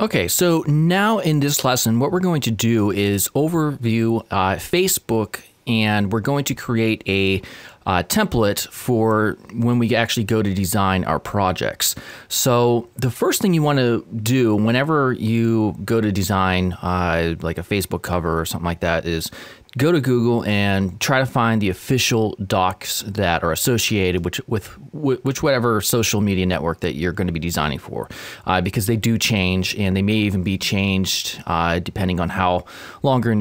Okay, so now in this lesson, what we're going to do is overview Facebook, and we're going to create a template for when we actually go to design our projects. So the first thing you want to do whenever you go to design like a Facebook cover or something like that is go to Google and try to find the official docs that are associated with whatever social media network that you're going to be designing for, because they do change, and they may even be changed depending on how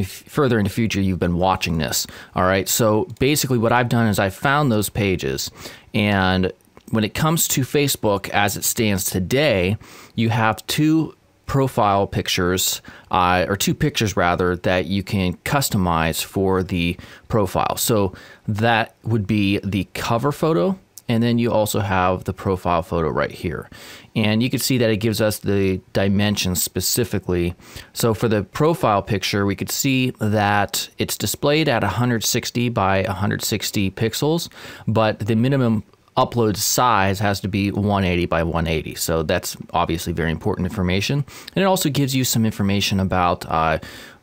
further in the future you've been watching this. All right, so basically what I've done is I've found those pages, and when it comes to Facebook as it stands today, you have two profile pictures, or two pictures rather, that you can customize for the profile. So that would be the cover photo, and then you also have the profile photo right here. And you can see that it gives us the dimensions specifically. So for the profile picture, we could see that it's displayed at 160 by 160 pixels, but the minimum upload size has to be 180 by 180. So that's obviously very important information. And it also gives you some information about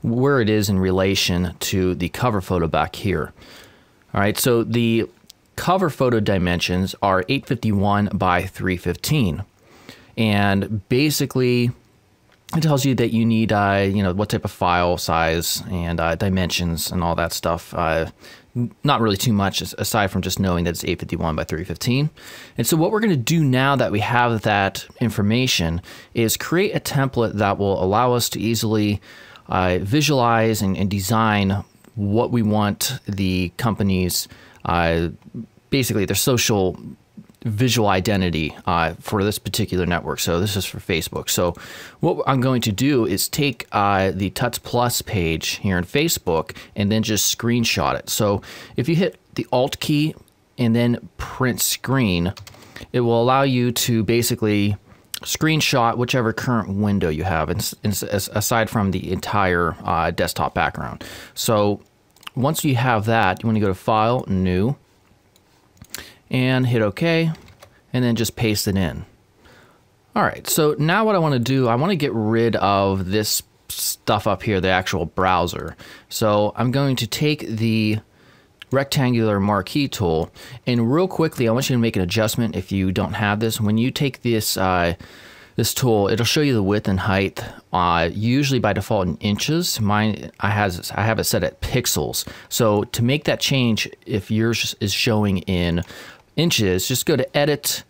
where it is in relation to the cover photo back here. All right, so the cover photo dimensions are 851 by 315. And basically, it tells you that you need, what type of file size and dimensions and all that stuff. Not really too much aside from just knowing that it's 851 by 315. And so what we're going to do now that we have that information is create a template that will allow us to easily visualize and design what we want the company's, basically their social visual identity for this particular network. So this is for Facebook. So what I'm going to do is take the Tuts Plus page here in Facebook and then just screenshot it. So if you hit the Alt key and then print screen, it will allow you to basically screenshot whichever current window you have, aside from the entire desktop background. So once you have that, you want to go to File, New, and hit OK, and then just paste it in. All right, so now what I want to do, I want to get rid of this stuff up here, the actual browser. So I'm going to take the rectangular marquee tool, and real quickly, I want you to make an adjustment if you don't have this. When you take this this tool, it'll show you the width and height, usually by default in inches. Mine, I have it set at pixels. So to make that change, if yours is showing in inches, just go to Edit,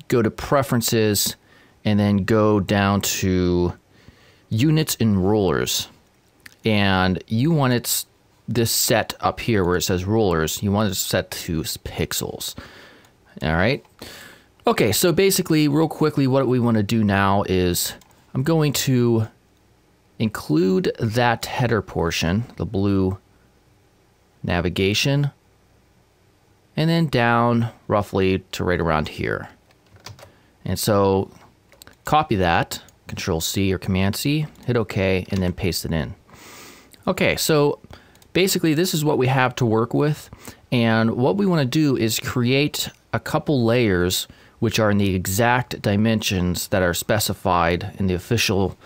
go to Preferences, and then go down to Units and Rulers. And you want this set up here where it says rulers, you want it set to pixels. All right. Okay, so basically, real quickly, what we want to do now is I'm going to include that header portion, the blue navigation, and then down roughly to right around here. And so copy that, Control C or Command C, hit OK, and then paste it in. Okay, so basically this is what we have to work with. And what we want to do is create a couple layers which are in the exact dimensions that are specified in the official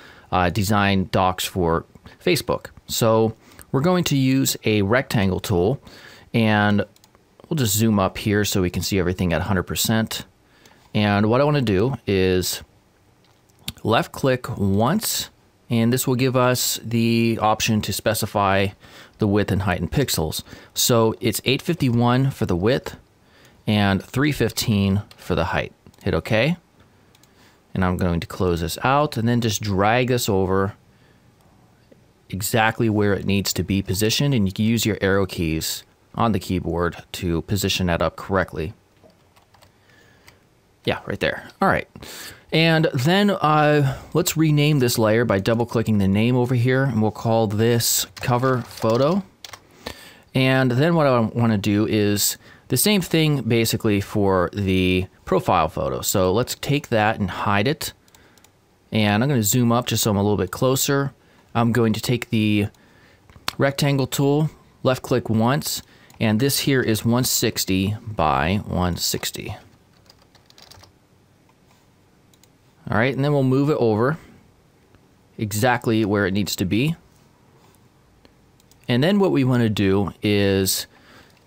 design docs for Facebook. So we're going to use a rectangle tool, and we'll just zoom up here so we can see everything at 100%. And what I want to do is left click once, and this will give us the option to specify the width and height in pixels. So it's 851 for the width and 315 for the height. Hit OK. And I'm going to close this out and then just drag this over exactly where it needs to be positioned, and you can use your arrow keys on the keyboard to position that up correctly. Yeah, right there. All right. And then let's rename this layer by double-clicking the name over here, and we'll call this Cover Photo. And then what I want to do is the same thing basically for the profile photo. So let's take that and hide it. And I'm going to zoom up just so I'm a little bit closer. I'm going to take the rectangle tool, left-click once, and this here is 160 by 160. All right, and then we'll move it over exactly where it needs to be. And then what we want to do is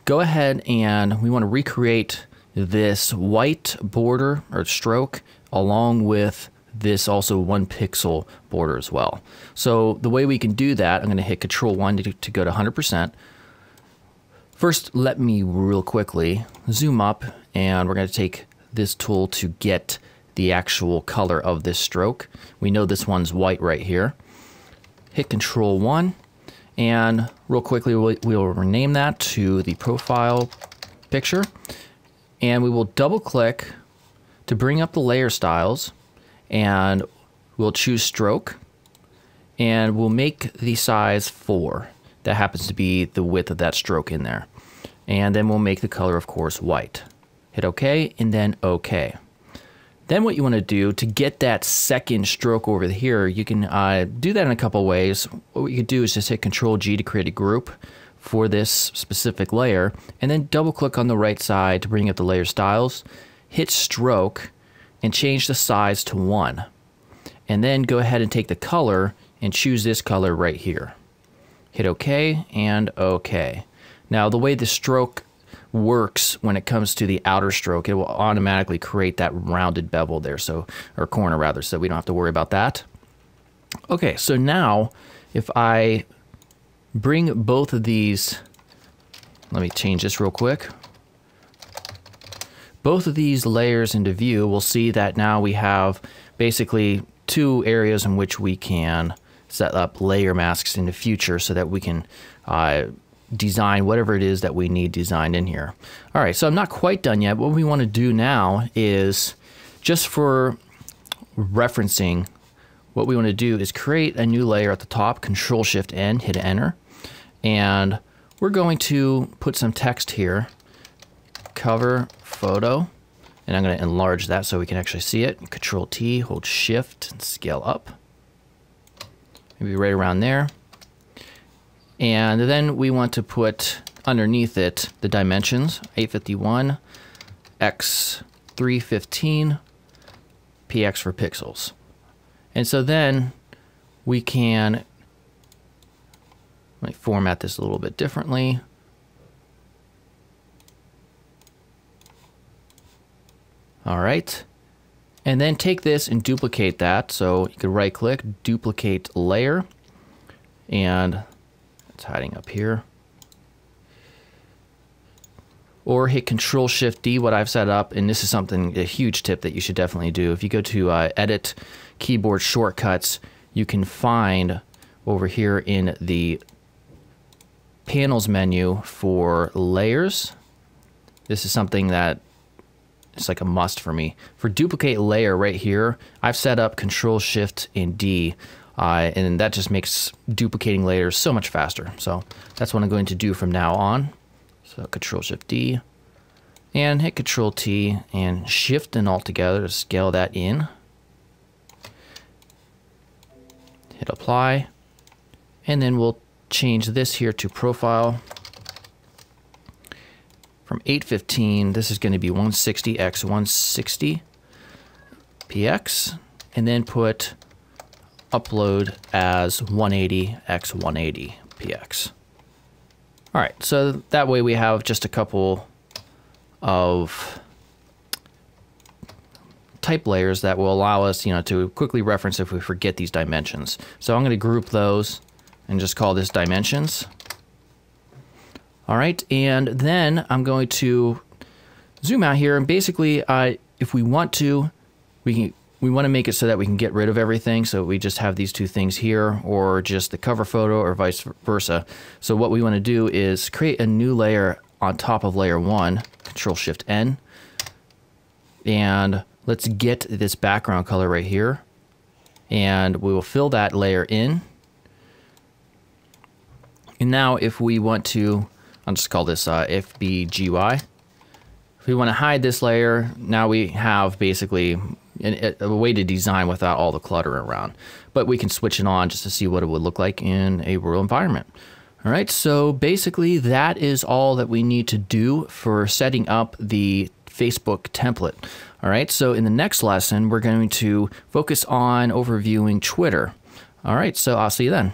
go ahead and we want to recreate this white border or stroke along with this also 1 pixel border as well. So the way we can do that, I'm going to hit Control 1 to go to 100%. First, let me real quickly zoom up, and we're going to take this tool to get the actual color of this stroke. We know this one's white right here. Hit Control 1, and real quickly we'll rename that to the profile picture, and we will double click to bring up the layer styles, and we'll choose stroke, and we'll make the size 4. That happens to be the width of that stroke in there. And then we'll make the color, of course, white. Hit OK, and then OK. Then what you want to do to get that second stroke over here, you can do that in a couple ways. What you could do is just hit Control G to create a group for this specific layer, and then double click on the right side to bring up the layer styles, hit stroke, and change the size to 1. And then go ahead and take the color and choose this color right here. Hit OK and OK. Now the way the stroke works when it comes to the outer stroke, it will automatically create that rounded bevel there, so, or corner rather, so we don't have to worry about that. Okay, so now if I bring both of these, let me change this real quick. Both of these layers into view, we'll see that now we have basically 2 areas in which we can set up layer masks in the future so that we can design whatever it is that we need designed in here. All right, so I'm not quite done yet. What we want to do now is, just for referencing, what we want to do is create a new layer at the top, Control-Shift-N, hit enter, and we're going to put some text here, cover photo, and I'm going to enlarge that so we can actually see it. Control-T, hold Shift, and scale up. Maybe right around there. And then we want to put underneath it the dimensions, 851 x 315 px for pixels. And so then we can, let me format this a little bit differently. All right. And then take this and duplicate that. So you could right click, duplicate layer, and it's hiding up here. Or hit Control-Shift-D, what I've set up, and this is something, a huge tip that you should definitely do. If you go to Edit Keyboard Shortcuts, you can find over here in the Panels menu for layers. This is something that it's like a must for me. For duplicate layer right here, I've set up Control-Shift and D, and that just makes duplicating layers so much faster. So that's what I'm going to do from now on. So Control-Shift-D, and hit Control-T and Shift and Alt together to scale that in. Hit Apply, and then we'll change this here to Profile. From 815, this is going to be 160 x 160 px, and then put Upload as 180 x 180 px. All right, so that way we have just a couple of type layers that will allow us, to quickly reference if we forget these dimensions. So I'm going to group those and just call this dimensions. All right, and then I'm going to zoom out here, and basically, if we want to, we want to make it so that we can get rid of everything. So we just have these 2 things here, or just the cover photo, or vice versa. So what we want to do is create a new layer on top of layer 1, Control-Shift-N, and let's get this background color right here, and we will fill that layer in. And now if we want to, I'll just call this FBGY. If we want to hide this layer, now we have basically a way to design without all the clutter around. But we can switch it on just to see what it would look like in a real environment. All right, so basically that is all that we need to do for setting up the Facebook template. All right, so in the next lesson, we're going to focus on overviewing Twitter. All right, so I'll see you then.